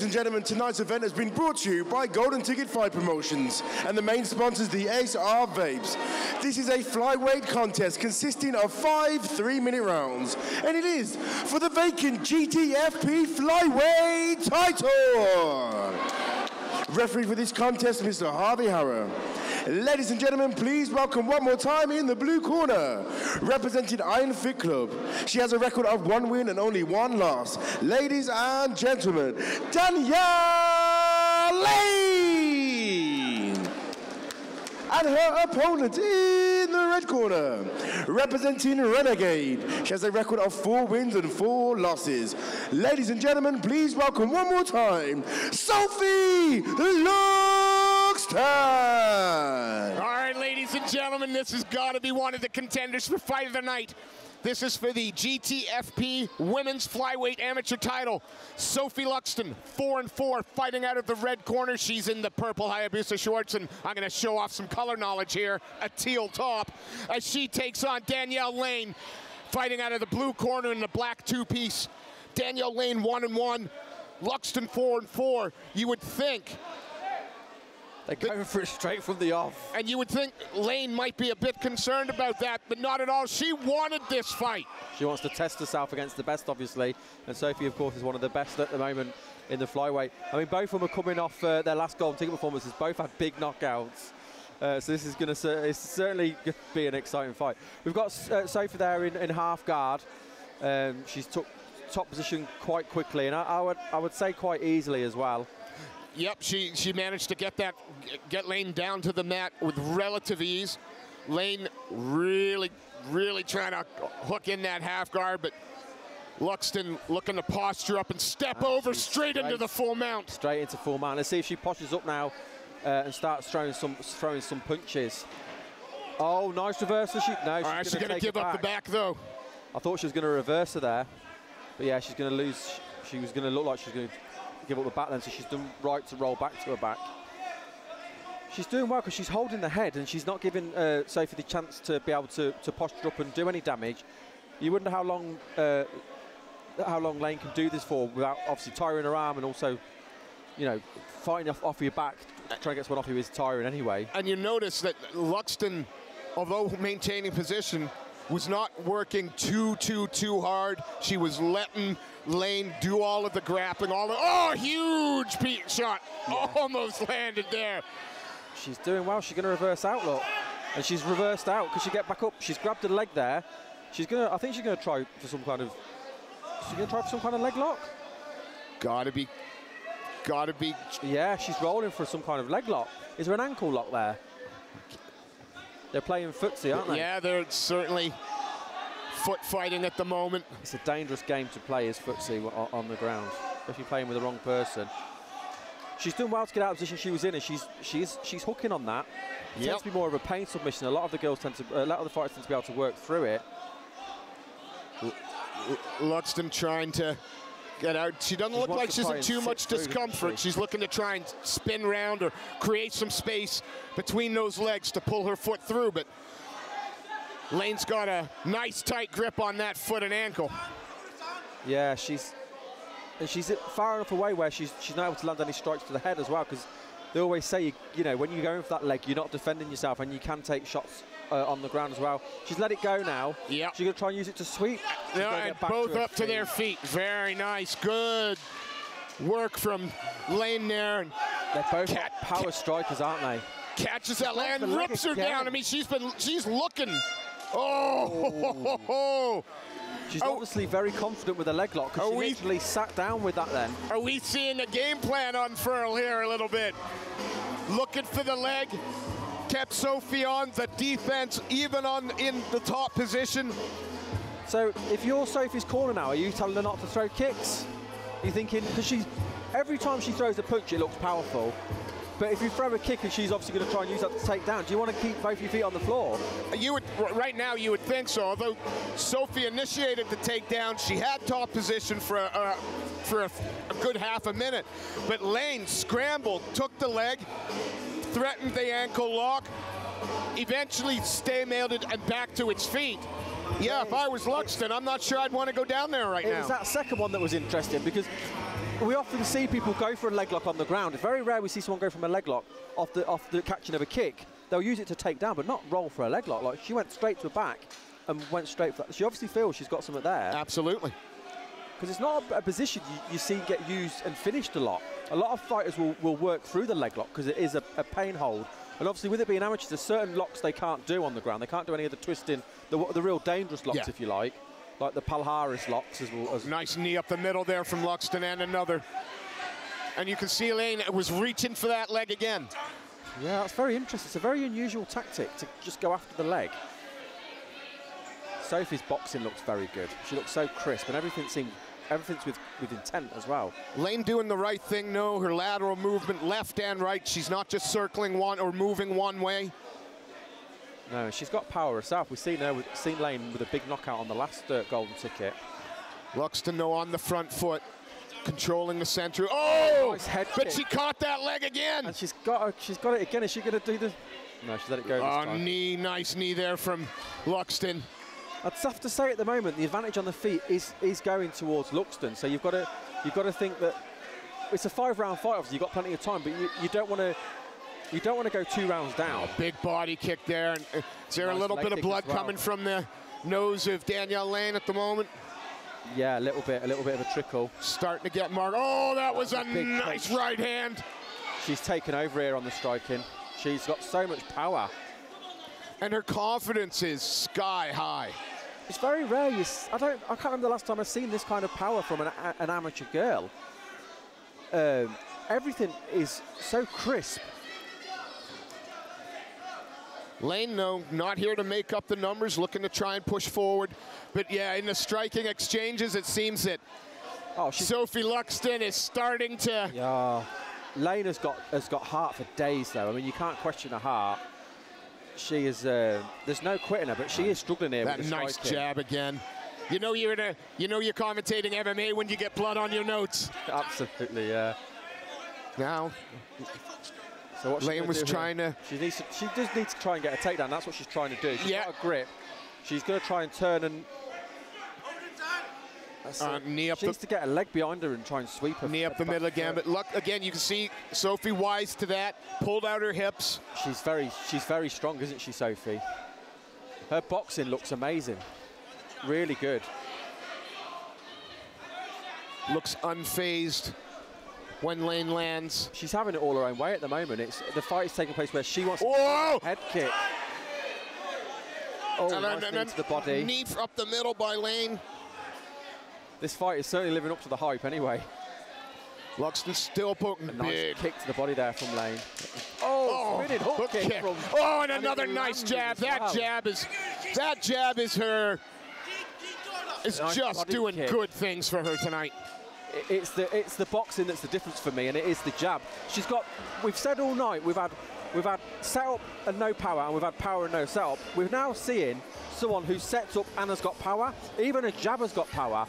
and gentlemen, tonight's event has been brought to you by Golden Ticket Fight Promotions, and the main sponsor is the Ace R Vapes. This is a flyweight contest consisting of 5 3-minute rounds, and it is for the vacant GTFP flyweight title. Referee for this contest, Mr. Harvey Harrow. Ladies and gentlemen, please welcome one more time in the blue corner, representing Iron Fit Club. She has a record of 1 win and only 1 loss. Ladies and gentlemen, Danielle Lane! And her opponent in the red corner, representing Renegade. She has a record of 4 wins and 4 losses. Ladies and gentlemen, please welcome one more time, Sophie Luxton! All right, ladies and gentlemen, this has got to be one of the contenders for Fight of the Night. This is for the GTFP Women's Flyweight Amateur title. Sophie Luxton, 4-4, fighting out of the red corner. She's in the purple Hayabusa shorts, and I'm going to show off some color knowledge here, a teal top, as she takes on Danielle Lane, fighting out of the blue corner in the black 2-piece. Danielle Lane 1-1, Luxton 4-4. You would think they're going for it straight from the off. And you would think Lane might be a bit concerned about that, but not at all. She wanted this fight. She wants to test herself against the best, obviously. And Sophie, of course, is one of the best at the moment in the flyweight. I mean, both of them are coming off their last Golden Ticket performances. Both had big knockouts. So this is going to certainly be an exciting fight. We've got Sophie there in half guard. She's took top position quite quickly, and I would say quite easily as well. Yep, she managed to get Lane down to the mat with relative ease. Lane really trying to hook in that half guard, but Luxton looking to posture up and step over straight into the full mount. Straight into full mount. Let's see if she poshes up now and starts throwing some punches. Oh, nice reversal. She's going to give up the back though. I thought she was going to reverse her there, but yeah, she's going to lose. She was going to look like she's going to give up the back then, so she's done right to roll back to her back. She's doing well because she's holding the head and she's not giving Sophie the chance to be able to posture up and do any damage. You wonder how long Lane can do this for without obviously tiring her arm and also, you know, fighting off your back, trying to get someone off you is tiring anyway. And you notice that Luxton, although maintaining position, was not working too hard. She was letting Lane do all of the grappling, huge shot, yeah. Almost landed there. She's doing well. She's going to reverse out, look, and she's reversed out. Could she get back up? She's grabbed her leg there. I think she's going to try for some kind of. She's going to try for some kind of leg lock. Gotta be. Yeah, she's rolling for some kind of leg lock. Is there an ankle lock there? They're playing footsie, aren't they? Yeah, they're certainly foot fighting at the moment. It's a dangerous game to play as footsie on the ground, if you're playing with the wrong person. She's doing well to get out of the position she was in, and she's hooking on that. It tends to be more of a pain submission. A lot of the fighters tend to be able to work through it. Luxton trying to get out. She doesn't look like she's in too much discomfort. She's looking to try and spin round or create some space between those legs to pull her foot through, but Lane's got a nice tight grip on that foot and ankle. Yeah, she's far enough away where she's not able to land any strikes to the head as well, because they always say, you know, when you're going for that leg, you're not defending yourself and you can take shots on the ground as well. She's let it go now. Yeah. She's going to try and use it to sweep. Yeah, and both up to their feet. Very nice. Good work from Lane there. And they're both power strikers, aren't they? Catches that land, rips her down. I mean, she's looking. Oh! She's obviously very confident with a leg lock, because she literally sat down with that then. Are we seeing the game plan unfurl here a little bit? Looking for the leg. Kept Sophie on the defense, even in the top position. So if you're Sophie's corner now, are you telling her not to throw kicks? You're thinking, because every time she throws a punch, it looks powerful. But if you throw a kick and she's obviously going to try and use that to take down, do you want to keep both your feet on the floor? Right now you would think so, although Sophie initiated the takedown. She had top position for a good half a minute. But Lane scrambled, took the leg, threatened the ankle lock, eventually stay-mailed it and back to its feet. Yeah, if I was Luxton, I'm not sure I'd want to go down there right now. It was that second one that was interesting, because we often see people go for a leg lock on the ground. It's very rare we see someone go from a leg lock off the catching of a kick. They'll use it to take down, but not roll for a leg lock. Like, she went straight to her back and went straight for that. She obviously feels she's got something there. Absolutely. Because it's not a position you see get used and finished a lot. A lot of fighters will work through the leg lock because it is a pain hold. And obviously with it being amateurs, there's certain locks they can't do on the ground. They can't do any of the twisting, the real dangerous locks, if you like the Palhares locks as well. Nice knee up the middle there from Luxton, and another. And you can see Elaine was reaching for that leg again. Yeah, that's very interesting. It's a very unusual tactic to just go after the leg. Sophie's boxing looks very good. She looks so crisp, and everything's with intent as well. Elaine doing the right thing, no, her lateral movement left and right. She's not just circling one or moving one way. No, she's got power herself. We've seen Elaine with a big knockout on the last golden ticket. Luxton, though, on the front foot, controlling the center. Oh, nice head but kick. She caught that leg again. And she's got it again. Is she going to do the? No, she's let it go. This time. Knee, nice knee there from Luxton. I'd have to say at the moment the advantage on the feet is going towards Luxton. So you've got to think that it's a 5-round fight. Obviously, you've got plenty of time, but you don't want to go 2 rounds down. Big body kick there. And is there nice a little bit of blood coming from the nose of Danielle Lane at the moment? Yeah, a little bit of a trickle. Starting to get marked. Oh, that was a nice right hand. She's taken over here on the striking. She's got so much power. And her confidence is sky high. It's very rare. I can't remember the last time I've seen this kind of power from an amateur girl. Everything is so crisp. Lane, no, not here to make up the numbers, looking to try and push forward. But yeah, in the striking exchanges, it seems that Sophie Luxton is starting to. Yeah, Lane has got heart for days though. I mean, you can't question her heart. She is. There's no quitting her, but she is struggling here. That with the nice striking. jab again. You know you're commentating MMA when you get blood on your notes. Absolutely, yeah. Now. So what Lane was trying to. She does need to try and get a takedown. That's what she's trying to do. She's got a grip. She's going to try and turn and. Knee up. She needs to get a leg behind her and try and sweep her. Knee up the middle again. But look again. You can see Sophie wise to that. Pulled out her hips. She's very strong, isn't she, Sophie? Her boxing looks amazing. Really good. Looks unfazed when Lane lands. She's having it all her own way at the moment. The fight is taking place where she wants to head kick. Oh, nice knee to the body. Knee up the middle by Lane. This fight is certainly living up to the hype anyway. Luxton still poking nice big. Kick to the body there from Lane. Oh, spinning hook kick. From, and another nice jab. That jab is nice just doing good things for her tonight. It's the boxing that's the difference for me, and it is the jab. We've said all night we've had setup and no power, and we've had power and no setup. We're now seeing someone who sets up and has got power. Even a jabber's got power.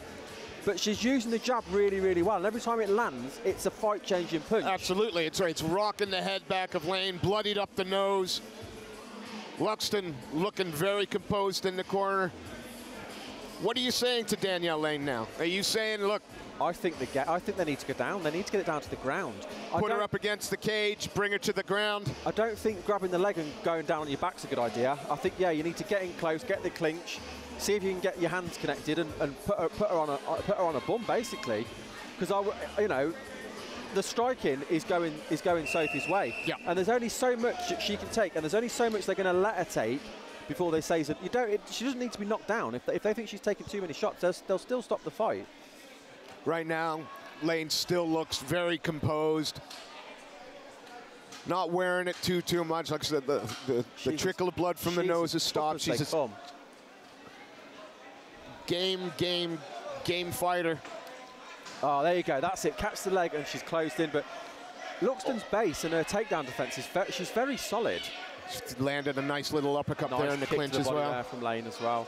But she's using the jab really, really well. And every time it lands, it's a fight-changing punch. Absolutely. It's rocking the head back of Lane, bloodied up the nose. Luxton looking very composed in the corner. What are you saying to Danielle Lane now? Are you saying, look... I think they need to go down. They need to get it down to the ground. Put her up against the cage, bring her to the ground. I don't think grabbing the leg and going down on your back's a good idea. I think, yeah, you need to get in close, get the clinch, see if you can get your hands connected and put her on a bum, basically. Because the striking is going Sophie's way. Yeah. And there's only so much that she can take, and there's only so much they're going to let her take before they say that she doesn't need to be knocked down. If they think she's taking too many shots, they'll still stop the fight. Right now, Lane still looks very composed. Not wearing it too much. Like I said, the trickle of blood from the nose has stopped. She's a game fighter. Oh, there you go. That's it. Catch the leg, and she's closed in. But Luxton's base and her takedown defense she's very solid. She landed a nice little uppercut there in the clinch as well. There from Lane as well.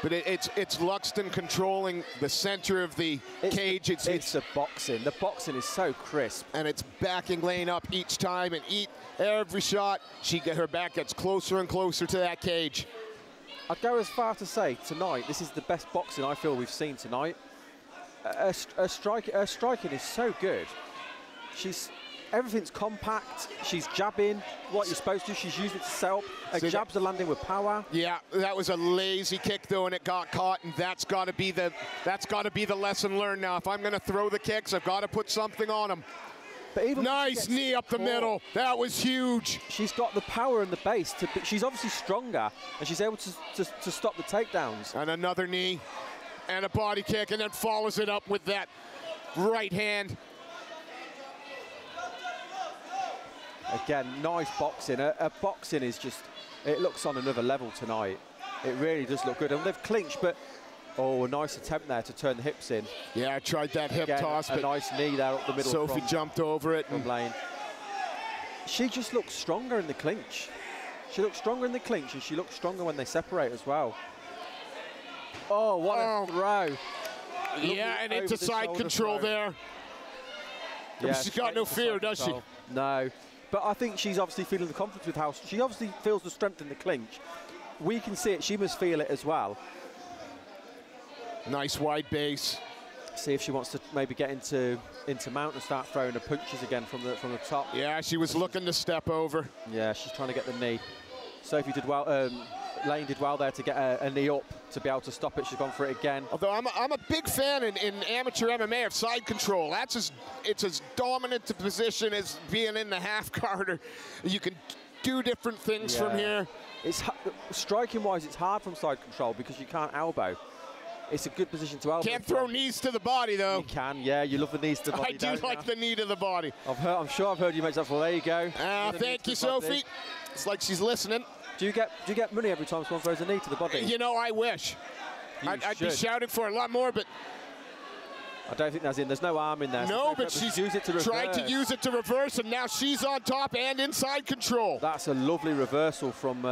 But it's Luxton controlling the center of the cage. It's the boxing. The boxing is so crisp. And it's backing Lane up each time, and every shot, her back gets closer and closer to that cage. I'd go as far to say tonight, this is the best boxing I feel we've seen tonight. her striking is so good. Everything's compact. She's jabbing what you're supposed to. She's using it to set up. Her jabs are landing with power. Yeah, that was a lazy kick though, and it got caught. And that's got to be the lesson learned now. If I'm going to throw the kicks, I've got to put something on them. But even nice knee up the middle. That was huge. She's got the power and the base. She's obviously stronger, and she's able to stop the takedowns. And another knee, and a body kick, and then follows it up with that right hand. Again, nice boxing. Her boxing is just, it looks on another level tonight. It really does look good. And they've clinched, but, oh, a nice attempt there to turn the hips in. Yeah, I tried that hip toss, but a nice knee there up the middle. Sophie jumped over it. From Lane. She just looks stronger in the clinch. She looks stronger in the clinch, and she looks stronger when they separate as well. Oh, what a throw. Yeah, and into side control there. Yeah, she's got no fear, does she? No. But I think she's obviously feeling the confidence with how she obviously feels the strength in the clinch. We can see it. She must feel it as well. Nice wide base. See if she wants to maybe get into mount and start throwing her punches again from the top. Yeah, she was looking to step over. Yeah, she's trying to get the knee. Sophie did well. Lane did well there to get a knee up to be able to stop it. She's gone for it again. Although I'm a big fan in amateur MMA of side control. It's as dominant a position as being in the half guard. You can do different things from here. It's striking wise, it's hard from side control because you can't elbow. It's a good position to elbow. Can't throw knees to the body though. You can, yeah. You love the knees to the body. I do like the knee to the body. I'm sure I've heard you make that for. There you go. Thank you, Sophie. It's like she's listening. Do you get money every time someone throws a knee to the body? You know, I wish. I'd be shouting for a lot more, but I don't think there's no arm in there. No, but she's tried to use it to reverse, and now she's on top and inside control. That's a lovely reversal from.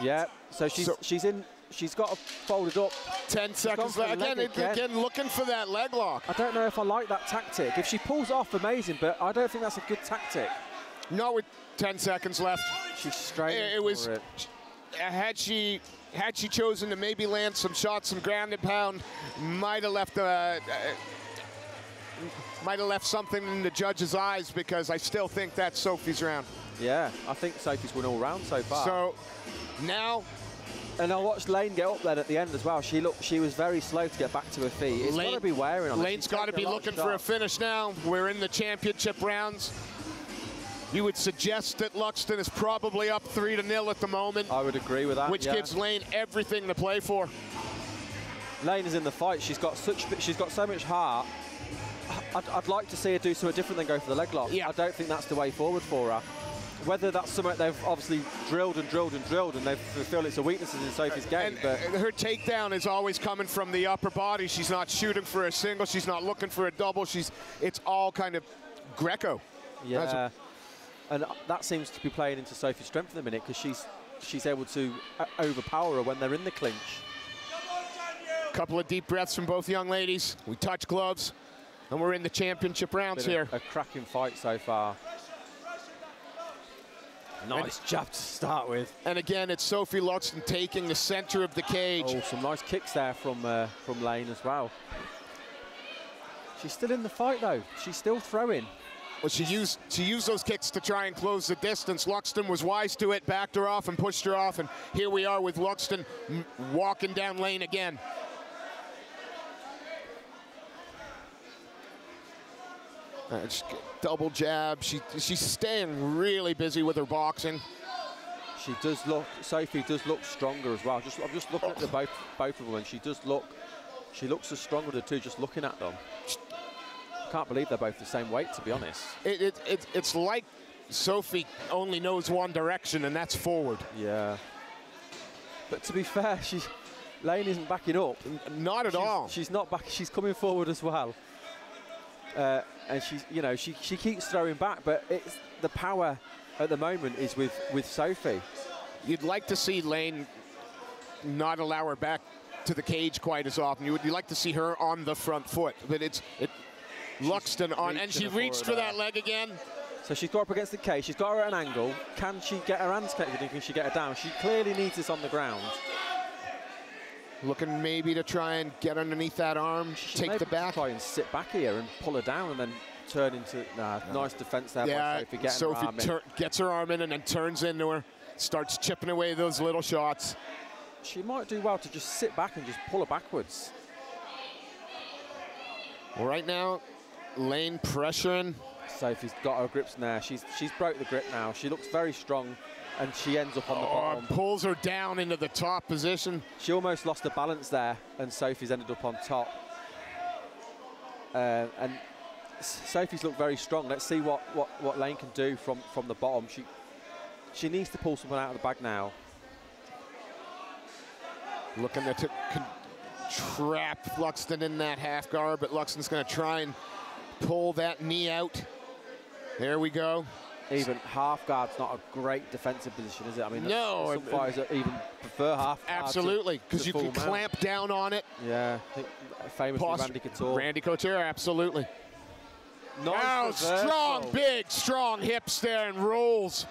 Yeah, so she's got it folded up. 10 seconds left. Again, looking for that leg lock. I don't know if I like that tactic. If she pulls off, amazing, but I don't think that's a good tactic. No, with 10 seconds left. She's straight for it. Had she chosen to maybe land some shots, some ground and pound, might have left something in the judge's eyes, because I still think that's Sophie's round. Yeah, I think Sophie's won all round so far. So now. And I watched Lane get up there at the end as well. She was very slow to get back to her feet. It's got to be wearing on. Lane's got to be looking for a finish now. We're in the championship rounds. You would suggest that Luxton is probably up 3-0 at the moment. I would agree with that. Which gives Lane everything to play for. Lane is in the fight. She's got so much heart. I'd like to see her do something different than go for the leg lock. Yeah. I don't think that's the way forward for her. Whether that's something they've obviously drilled and they feel it's a weakness in Sophie's game. But her takedown is always coming from the upper body. She's not shooting for a single. She's not looking for a double. It's all kind of Greco. Yeah. And that seems to be playing into Sophie's strength at the minute, because she's able to overpower her when they're in the clinch. Couple of deep breaths from both young ladies. We touch gloves, and we're in the championship rounds here. A cracking fight so far. Nice jab to start with. And again, it's Sophie Luxton taking the center of the cage. Oh, some nice kicks there from Lane as well. She's still in the fight though. She's still throwing. Well, she used those kicks to try and close the distance. Luxton was wise to it, backed her off and pushed her off, and here we are with Luxton walking down Lane again. Double jab. She's staying really busy with her boxing. Sophie does look stronger as well. I'm just looking at both of them, and she looks as strong as the two just looking at them. I can't believe they're both the same weight, to be honest. It's like Sophie only knows one direction, and that's forward. Yeah. But to be fair, Lane isn't backing up. Not at all. She's not back. She's coming forward as well. And she keeps throwing back, but it's the power at the moment is with Sophie. You'd like to see Lane not allow her back to the cage quite as often. You'd like to see her on the front foot, but Luxton on, and she reached for that leg again. So she's got up against the cage. She's got her at an angle. Can she get her hands connected, and can she get her down? She clearly needs this on the ground. Looking maybe to try and get underneath that arm, take the back. Try and sit back here and pull her down and then turn into, nice defense there by Sophie. Sophie gets her arm in and then turns into her, starts chipping away those little shots. She might do well to just sit back and just pull her backwards. Well, right now, Lane pressuring. Sophie's got her grips now. She's broke the grip now. She looks very strong, and she ends up on the bottom. Pulls her down into the top position. She almost lost her balance there, and Sophie's ended up on top. And Sophie's looked very strong. Let's see what Lane can do from the bottom. She needs to pull someone out of the bag now. Looking to trap Luxton in that half guard, but Luxton's going to try and pull that knee out. There we go. Even half guard's not a great defensive position, is it? I mean, no. Some fighters even prefer half guard. Absolutely, because you can clamp down on it. Yeah, I think famously Randy Couture. Randy Couture, absolutely. Now strong, big, strong hips there and rolls.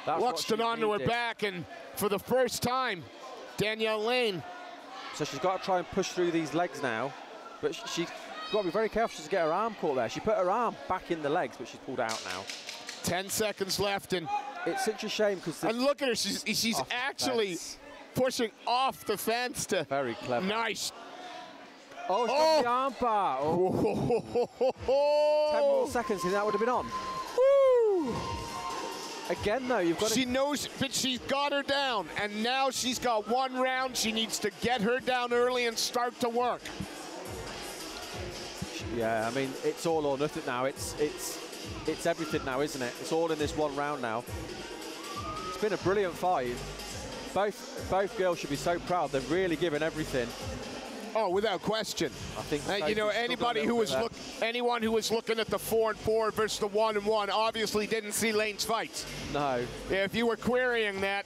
Luxton onto her back, and for the first time, Danielle Lane. So she's got to try and push through these legs now, but she's got to be very careful to get her arm caught there. She put her arm back in the legs, but she's pulled out now. 10 seconds left, and it's such a shame because. And look at her, she's actually pushing off the fence to. Very clever. Nice. Oh, she's got the arm bar. Oh. 10 more seconds, and that would have been on. Woo. Again, though, you've got. She knows, but she's got her down, and now she's got one round. She needs to get her down early and start to work. Yeah, I mean, it's all or nothing now. It's everything now, isn't it? It's all in this one round now. It's been a brilliant fight. Both girls should be so proud. They've really given everything. Oh, without question. I think you know, anyone who was looking at the 4-4 versus the 1-1 obviously didn't see Lane's fights. No. If you were querying that,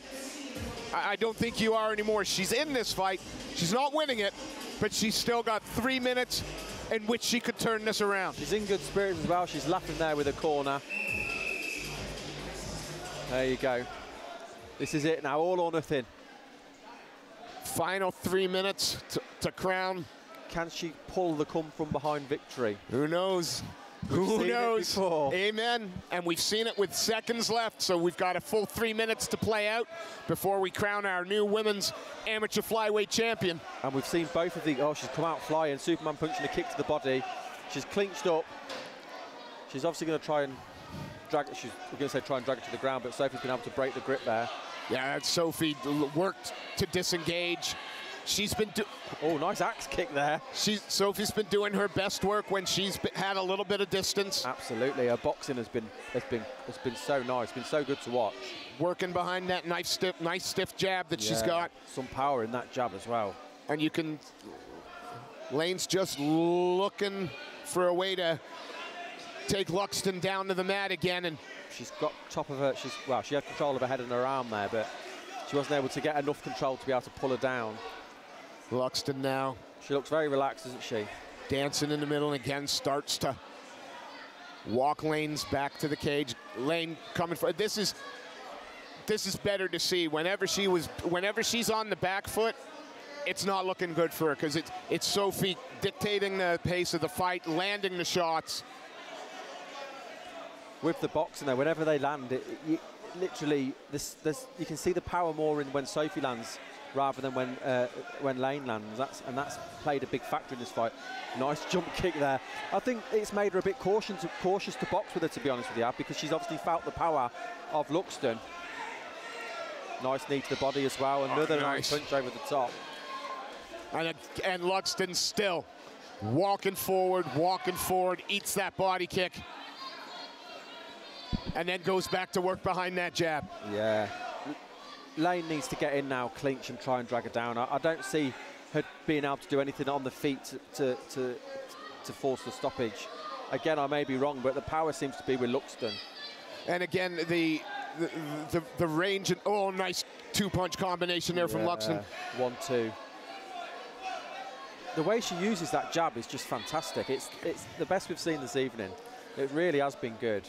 I don't think you are anymore. She's in this fight. She's not winning it, but she's still got 3 minutes in which she could turn this around. She's in good spirits as well. She's laughing there with a corner. There you go. This is it now, all or nothing. Final 3 minutes to crown. Can she pull the come from behind victory? Who knows? Who knows? Amen. And we've seen it with seconds left, so we've got a full 3 minutes to play out before we crown our new women's amateur flyweight champion. And we've seen both of the, she's come out flying, Superman punching a kick to the body. She's clinched up. She's obviously going to try and drag it, try and drag it to the ground, but Sophie's been able to break the grip there. Yeah, Sophie worked to disengage. She's been nice axe kick there. Sophie's been doing her best work when she's had a little bit of distance. Absolutely, her boxing has been so nice, been so good to watch. Working behind that nice stiff jab that she's got. Some power in that jab as well. And Lane's just looking for a way to take Luxton down to the mat again, and she's got top of her. She had control of her head and her arm there, but she wasn't able to get enough control to be able to pull her down. Luxton now. She looks very relaxed, doesn't she? Dancing in the middle, and again starts to walk Lane's back to the cage. Lane coming for this is better to see. Whenever she's on the back foot, it's not looking good for her because it's Sophie dictating the pace of the fight, landing the shots. With the boxing there, whenever they land, literally you can see the power more in when Sophie lands rather than when Lane lands. That's played a big factor in this fight. Nice jump kick there. I think it's made her a bit cautious to box with her, to be honest with you, because she's obviously felt the power of Luxton. Nice knee to the body as well. Another nice punch over the top. And Luxton still walking forward, eats that body kick, and then goes back to work behind that jab. Yeah. Lane needs to get in now, clinch, and try and drag her down. I don't see her being able to do anything on the feet to force the stoppage. Again, I may be wrong, but the power seems to be with Luxton. And again, the range and nice two-punch combination there from Luxton. 1-2. The way she uses that jab is just fantastic. It's the best we've seen this evening. It really has been good.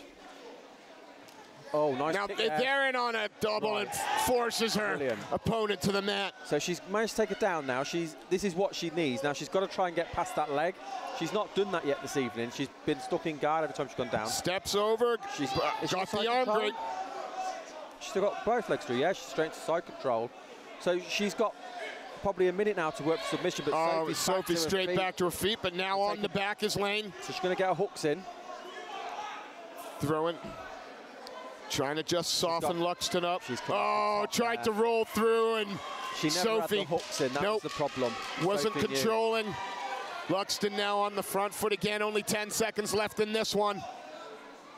Oh, nice. Now they're in on a double and forces her opponent to the mat. So she's managed to take it down now. This is what she needs. Now she's got to try and get past that leg. She's not done that yet this evening. She's been stuck in guard every time she's gone down. Steps over. She's got the arm break. She's still got both legs through, yeah. She's straight to side control. So she's got probably a minute now to work for submission, but Sophie's straight back to her feet, but now on the back is Lane. So she's going to get her hooks in. Throwing. Trying to just soften Luxton up. Tried to roll through, and she never Sophie had the hooks in. That was the problem. Wasn't controlling. Luxton now on the front foot again. Only 10 seconds left in this one.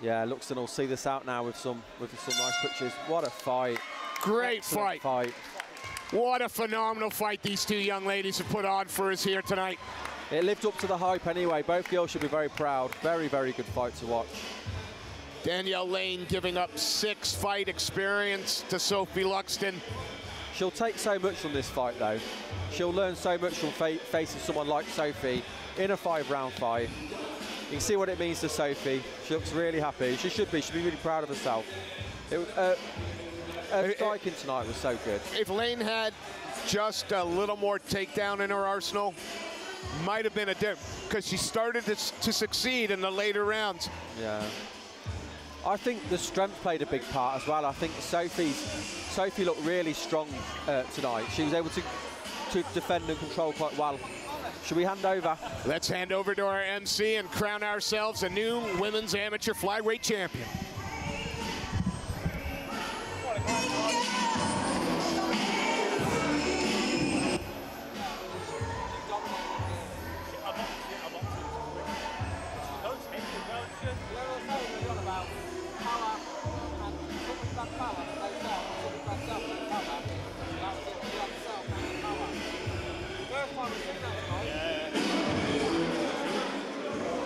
Yeah, Luxton will see this out now with some nice pitches. What a fight! Great fight. What a phenomenal fight these two young ladies have put on for us here tonight. It lived up to the hype anyway. Both girls should be very proud. Very, very good fight to watch. Danielle Lane giving up 6 fight experience to Sophie Luxton. She'll take so much from this fight, though. She'll learn so much from facing someone like Sophie in a 5-round fight. You can see what it means to Sophie. She looks really happy. She should be. She'll be really proud of herself. Her striking tonight was so good. If Lane had just a little more takedown in her arsenal, might have been a difference, because she started to succeed in the later rounds. Yeah. I think the strength played a big part as well. I think Sophie looked really strong tonight. She was able to defend and control quite well. Should we hand over? Let's hand over to our MC and crown ourselves a new women's amateur flyweight champion.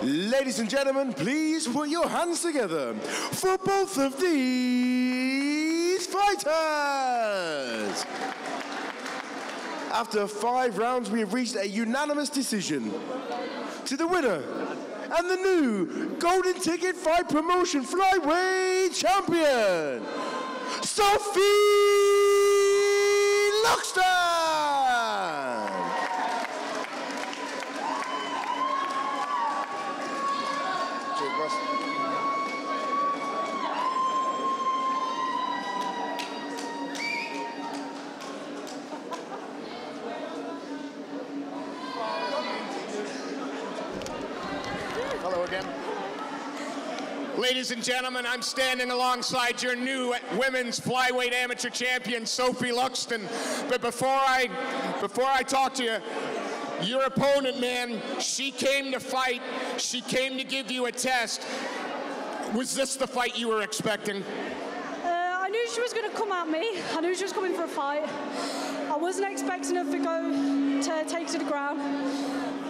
Ladies and gentlemen, please put your hands together for both of these fighters. After 5 rounds, we have reached a unanimous decision. To the winner and the new Golden Ticket Fight Promotion Flyweight Champion, Sophie Luxton. Hello again. Ladies and gentlemen, I'm standing alongside your new women's flyweight amateur champion, Sophie Luxton. But before I talk to you, your opponent, man, she came to fight. She came to give you a test. Was this the fight you were expecting? I knew she was going to come at me. I knew she was coming for a fight. I wasn't expecting her to take to the ground,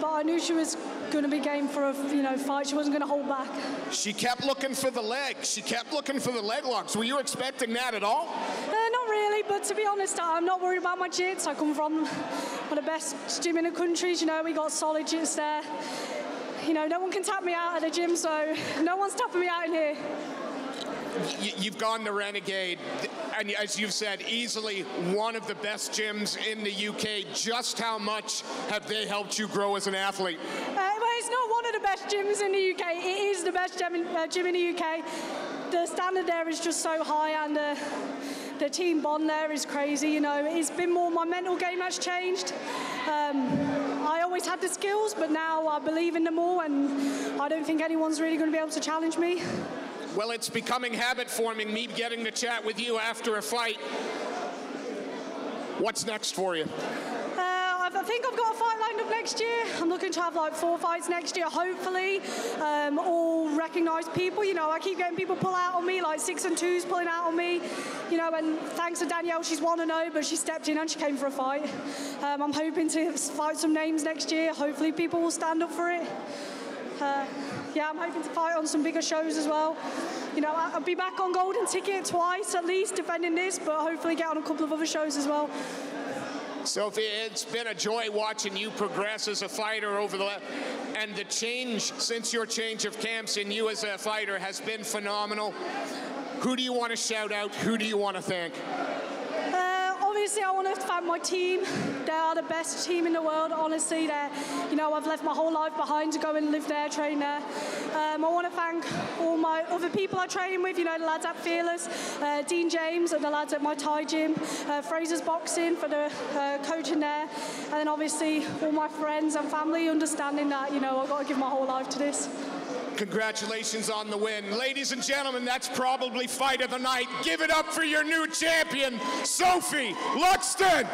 but I knew she was going to be game for a fight. She wasn't going to hold back. She kept looking for the leg. She kept looking for the leg locks. Were you expecting that at all? Not really, but to be honest, I'm not worried about my jits. I come from one of the best gym in the country. We got solid jits there. No one can tap me out at the gym, so no one's tapping me out in here. You've gone to Renegade, and as you've said, easily one of the best gyms in the UK. Just how much have they helped you grow as an athlete? Well, it's not one of the best gyms in the UK. It is the best gym in the UK. The standard there is just so high, and the team bond there is crazy. It's been more my mental game that's changed. I always had the skills, but now I believe in them all, and I don't think anyone's really going to be able to challenge me. Well, it's becoming habit-forming, me getting to chat with you after a fight. What's next for you? I think I've got a fight lined up next year. I'm looking to have like 4 fights next year, hopefully. All recognised people. I keep getting people pull out on me, like 6 and 2s pulling out on me. And thanks to Danielle, she's 1-0, but she stepped in and she came for a fight. I'm hoping to fight some names next year. Hopefully people will stand up for it. I'm hoping to fight on some bigger shows as well. I'll be back on Golden Ticket twice at least, defending this, but hopefully get on a couple of other shows as well. Sophie, it's been a joy watching you progress as a fighter and the change since your change of camps in you as a fighter has been phenomenal. Who do you want to shout out? Who do you want to thank? Obviously, I want to thank my team. They are the best team in the world, honestly. You know, I've left my whole life behind to go and live there, train there. I want to thank all my other people I train with, you know, the lads at Fearless, Dean James and the lads at my Thai gym, Fraser's Boxing for the coaching there, and then obviously all my friends and family understanding that, you know, I've got to give my whole life to this. Congratulations on the win. Ladies and gentlemen, that's probably fight of the night. Give it up for your new champion, Sophie Luxton.